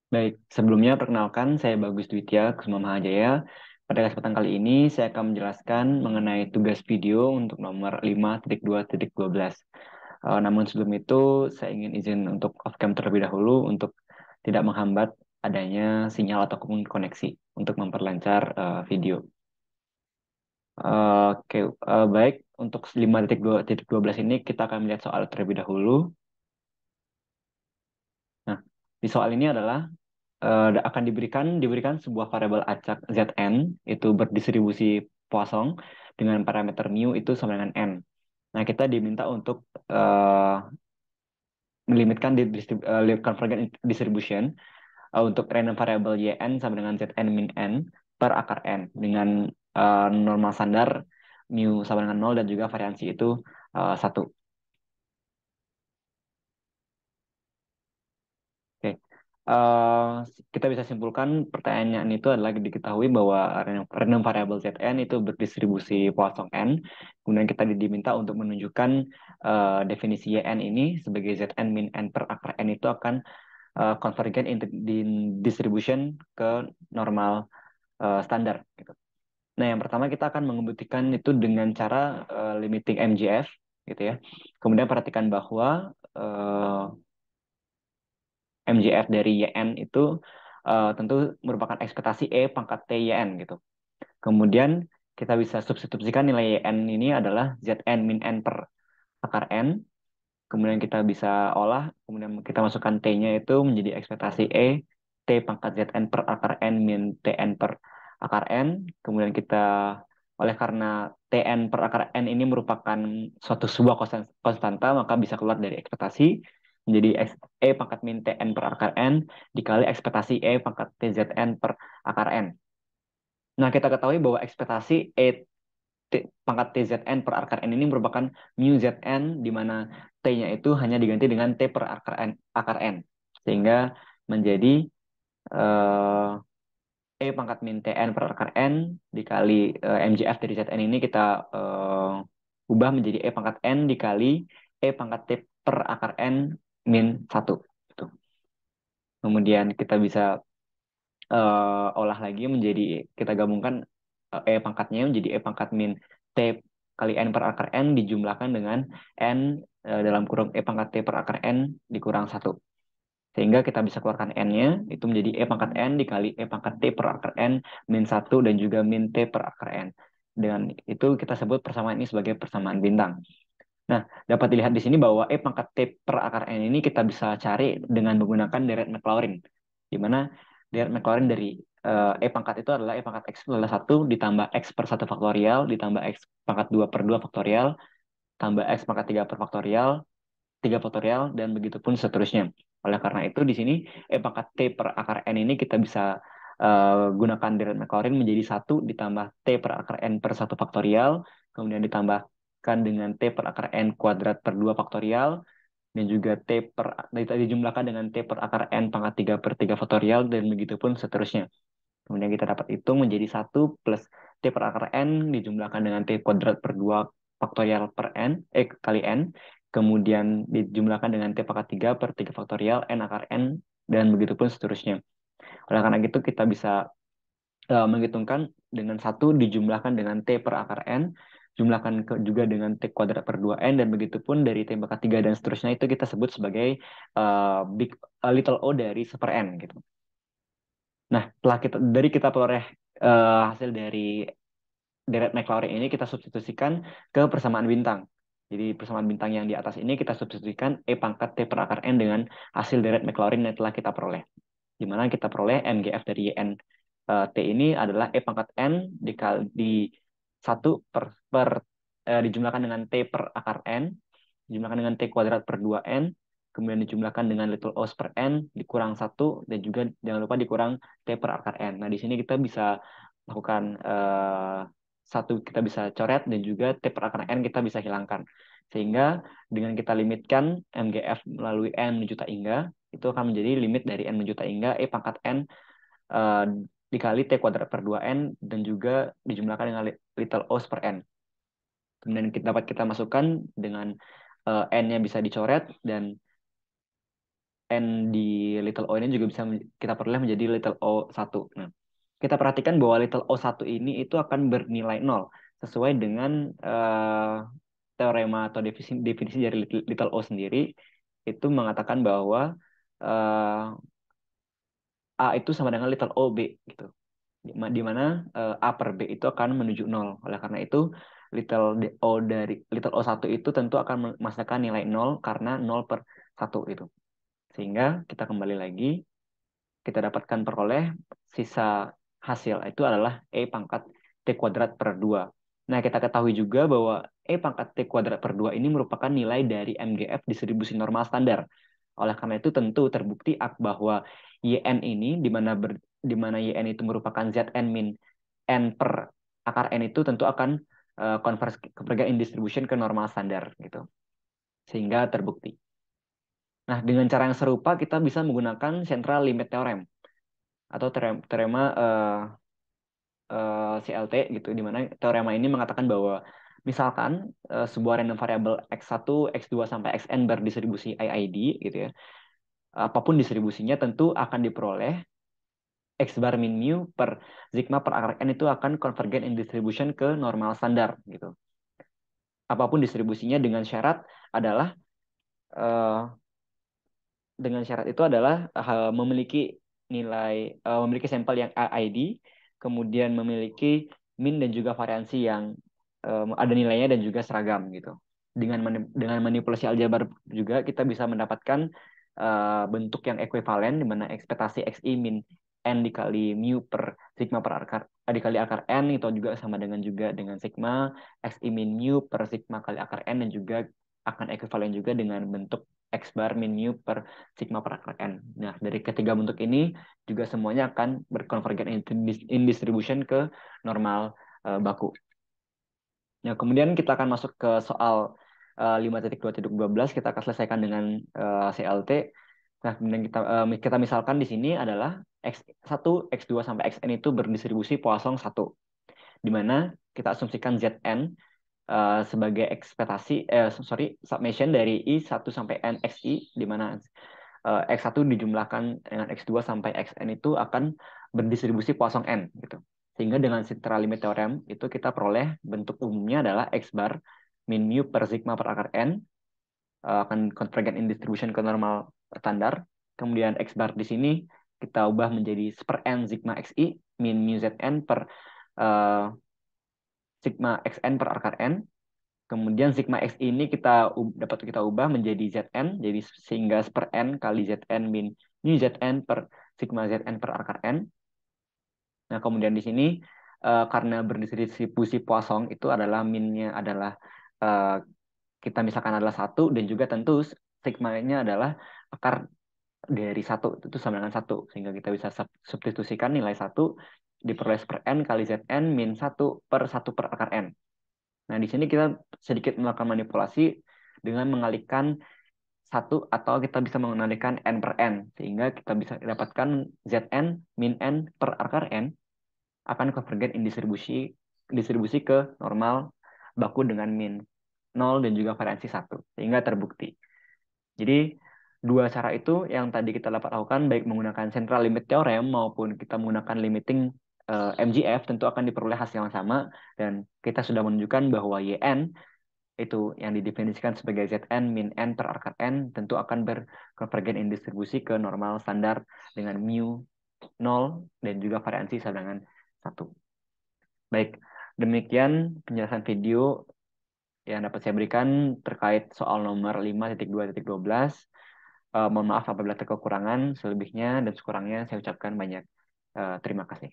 Baik, sebelumnya perkenalkan saya Bagus Dwitya Kusuma Mahajaya. Pada kesempatan kali ini saya akan menjelaskan mengenai tugas video untuk nomor 5.2.12. Namun sebelum itu saya ingin izin untuk off cam terlebih dahulu untuk tidak menghambat adanya sinyal ataupun koneksi untuk memperlancar video. Oke, baik untuk 5.2.12 ini kita akan melihat soal terlebih dahulu. Nah, di soal ini adalah akan diberikan sebuah variabel acak Zn itu berdistribusi Poisson dengan parameter mu itu sama dengan n. Nah, kita diminta untuk eh, melimitkan di convergent distribution untuk random variable yn sama dengan Zn min n per akar n dengan normal standar mu sama dengan nol dan juga variansi itu 1. Oke. Eh, kita bisa simpulkan pertanyaan itu adalah diketahui bahwa random variable Zn itu berdistribusi Poisson n. Kemudian kita diminta untuk menunjukkan definisi Yn ini sebagai Zn min n per akar n itu akan convergent in distribution ke normal standar gitu. Nah, yang pertama kita akan membuktikan itu dengan cara limiting MGF gitu ya. Kemudian perhatikan bahwa MJF dari YN itu tentu merupakan ekspektasi E pangkat T YN gitu. Kemudian kita bisa substitusikan nilai YN ini adalah ZN min N per akar N. Kemudian kita bisa olah, kemudian kita masukkan T-nya itu menjadi ekspektasi E T pangkat ZN per akar N min TN per akar N. Kemudian kita oleh karena TN per akar N ini merupakan suatu sebuah konstanta, maka bisa keluar dari ekspektasi menjadi E pangkat min TN per akar N dikali ekspektasi E pangkat TZN per akar N. Nah, kita ketahui bahwa ekspektasi pangkat TZN per akar N ini merupakan mu ZN di mana T-nya itu hanya diganti dengan T per akar N. Sehingga menjadi eh, E pangkat min TN per akar N dikali MJF dari ZN ini kita ubah menjadi E pangkat N dikali E pangkat T per akar N min 1. Gitu. Kemudian kita bisa olah lagi menjadi kita gabungkan E pangkatnya menjadi E pangkat min T kali N per akar N dijumlahkan dengan N dalam kurung E pangkat T per akar N dikurang 1. Sehingga kita bisa keluarkan N-nya itu menjadi E pangkat N dikali E pangkat T per akar N min 1 dan juga min T per akar N. Dengan itu kita sebut persamaan ini sebagai persamaan bintang. Nah, dapat dilihat di sini bahwa E pangkat T per akar N ini kita bisa cari dengan menggunakan deret Maclaurin. Di mana deret Maclaurin dari E pangkat itu adalah E pangkat X itu adalah 1 ditambah X per 1 faktorial, ditambah X pangkat 2 per 2 faktorial, tambah X pangkat 3 per faktorial, 3 faktorial, dan begitu pun seterusnya. Oleh karena itu, di sini E pangkat T per akar N ini kita bisa gunakan deret Maclaurin menjadi 1 ditambah T per akar N per 1 faktorial, kemudian ditambahkan dengan T per akar N kuadrat per 2 faktorial, dan juga dijumlahkan dengan T per akar N pangkat 3 per 3 faktorial, dan begitu pun seterusnya. Kemudian kita dapat hitung menjadi 1 plus T per akar N dijumlahkan dengan T kuadrat per 2 faktorial per N, kali N, kemudian dijumlahkan dengan T pangkat 3 per 3 faktorial N akar N, dan begitu pun seterusnya. Oleh karena itu kita bisa menghitungkan dengan 1 dijumlahkan dengan T per akar N, jumlahkan juga dengan T kuadrat per 2N, dan begitu pun dari T pangkat 3 dan seterusnya itu kita sebut sebagai little o dari 1 per N gitu. Nah, setelah kita peroleh hasil dari deret Maclaurin ini kita substitusikan ke persamaan bintang. Jadi persamaan bintang yang di atas ini kita substitusikan E pangkat T per akar N dengan hasil deret Maclaurin yang telah kita peroleh. Di mana kita peroleh MGF dari YN T ini adalah E pangkat N dikali di 1 dijumlahkan dengan T per akar N, dijumlahkan dengan T kuadrat per 2N, kemudian dijumlahkan dengan little o per N, dikurang 1, dan juga jangan lupa dikurang T per akar N. Nah, di sini kita bisa lakukan 1 kita bisa coret, dan juga T per akar N kita bisa hilangkan. Sehingga dengan kita limitkan MGF melalui N menuju tak hingga, itu akan menjadi limit dari N menuju tak hingga E pangkat N eh, dikali T kuadrat per 2N, dan juga dijumlahkan dengan little o per N. Kemudian dapat kita masukkan dengan N-nya bisa dicoret, dan N di little o ini juga bisa kita peroleh menjadi little o satu. Nah, kita perhatikan bahwa little o satu ini itu akan bernilai nol sesuai dengan teorema atau definisi dari little o sendiri itu mengatakan bahwa eh, A itu sama dengan little o B gitu. Di mana A per B itu akan menuju nol. Oleh karena itu little o satu itu tentu akan menghasilkan nilai nol karena nol per satu itu. Sehingga kita kembali lagi, kita dapatkan peroleh sisa hasil itu adalah E pangkat T kuadrat per 2. Nah, kita ketahui juga bahwa E pangkat T kuadrat per 2 ini merupakan nilai dari MGF distribusi normal standar. Oleh karena itu tentu terbukti bahwa YN ini di mana YN itu merupakan Zn min N per akar N itu tentu akan converge in distribution ke normal standar gitu. Sehingga terbukti. Nah, dengan cara yang serupa kita bisa menggunakan central limit theorem atau teorema CLT gitu, di mana teorema ini mengatakan bahwa misalkan sebuah random variable x1, x2 sampai xn berdistribusi IID gitu ya. Apapun distribusinya tentu akan diperoleh x bar min mu per sigma per akar n itu akan convergent in distribution ke normal standar gitu. Apapun distribusinya adalah eh, dengan syarat itu adalah memiliki sampel yang ID, kemudian memiliki min dan juga variansi yang ada nilainya dan juga seragam gitu. Dengan manipulasi aljabar juga kita bisa mendapatkan bentuk yang ekuivalen di mana ekspektasi xi min n dikali mu per sigma per akar dikali akar n itu juga sama dengan sigma xi min mu per sigma kali akar n dan juga akan ekuivalen juga dengan bentuk x bar min mu per sigma per akar n. Nah, dari ketiga bentuk ini juga semuanya akan berkonvergen in distribution ke normal baku. Nah, kemudian kita akan masuk ke soal 5.2.12. Kita akan selesaikan dengan CLT. Nah, kemudian kita misalkan di sini adalah X1, X2 sampai Xn itu berdistribusi Poisson 1, di mana kita asumsikan Zn sebagai summation dari I1 sampai N XI, di mana X1 dijumlahkan dengan X2 sampai Xn itu akan berdistribusi Poisson N gitu. Sehingga dengan central limit theorem itu kita peroleh bentuk umumnya adalah X bar min mu per sigma per akar N akan convergent in distribution ke normal standar. Kemudian X bar di sini kita ubah menjadi per N sigma XI min mu Zn per uh, sigma Xn per akar N. Kemudian sigma X ini dapat kita ubah menjadi Zn, jadi sehingga per N kali Zn min mu Zn per sigma Zn per akar N. Nah, kemudian di sini karena berdistribusi Poisson itu adalah minnya adalah eh, kita misalkan adalah satu dan juga tentu sigma-nya adalah akar dari satu itu sama dengan satu, sehingga kita bisa substitusikan nilai satu diperoleh per N kali Zn min satu per akar N. Nah, di sini kita sedikit melakukan manipulasi dengan mengalihkan satu atau kita bisa mengalihkan N per N. Sehingga kita bisa dapatkan Zn min N per akar N akan convergent in distribusi ke normal baku dengan min 0 dan juga variansi satu. Sehingga terbukti. Jadi, dua cara itu yang tadi kita dapat lakukan baik menggunakan central limit theorem maupun kita menggunakan limiting MGF tentu akan diperoleh hasil yang sama dan kita sudah menunjukkan bahwa YN itu yang didefinisikan sebagai Zn min N per akar N tentu akan berkonvergen in distribusi ke normal standar dengan mu 0 dan juga variansi sama dengan 1. Baik, demikian penjelasan video yang dapat saya berikan terkait soal nomor 5.2.12. Mohon maaf apabila ada kekurangan, selebihnya dan sekurangnya saya ucapkan banyak terima kasih.